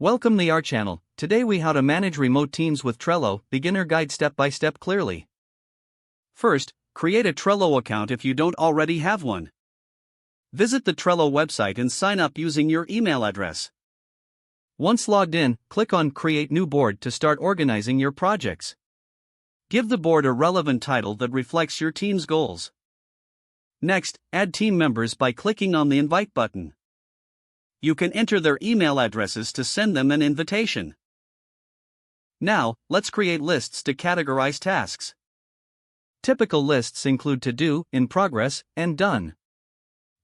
Welcome to our channel. Today we how to manage remote teams with Trello, beginner guide step by step clearly. First, create a Trello account if you don't already have one. Visit the Trello website and sign up using your email address. Once logged in, click on Create New Board to start organizing your projects. Give the board a relevant title that reflects your team's goals. Next, add team members by clicking on the Invite button. You can enter their email addresses to send them an invitation. Now, let's create lists to categorize tasks. Typical lists include To Do, In Progress, and Done.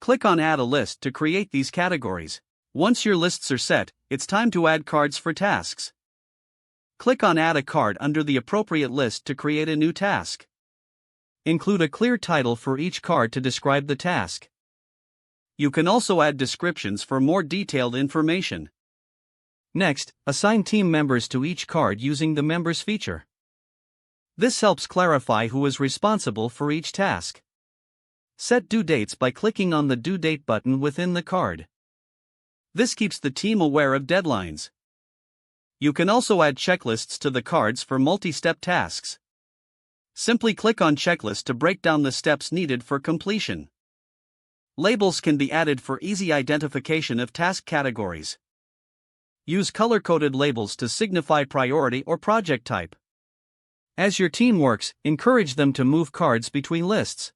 Click on Add a List to create these categories. Once your lists are set, it's time to add cards for tasks. Click on Add a card under the appropriate list to create a new task. Include a clear title for each card to describe the task. You can also add descriptions for more detailed information. Next, assign team members to each card using the Members feature. This helps clarify who is responsible for each task. Set due dates by clicking on the Due Date button within the card. This keeps the team aware of deadlines. You can also add checklists to the cards for multi-step tasks. Simply click on Checklist to break down the steps needed for completion. Labels can be added for easy identification of task categories. Use color-coded labels to signify priority or project type. As your team works, encourage them to move cards between lists.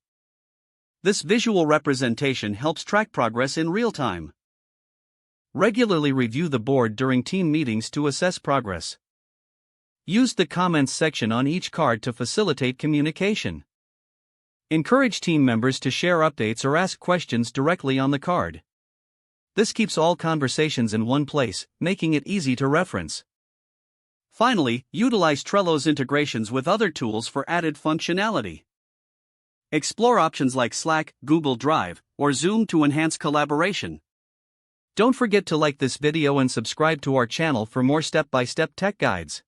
This visual representation helps track progress in real time. Regularly review the board during team meetings to assess progress. Use the comments section on each card to facilitate communication. Encourage team members to share updates or ask questions directly on the card. This keeps all conversations in one place, making it easy to reference. Finally, utilize Trello's integrations with other tools for added functionality. Explore options like Slack, Google Drive, or Zoom to enhance collaboration. Don't forget to like this video and subscribe to our channel for more step-by-step tech guides.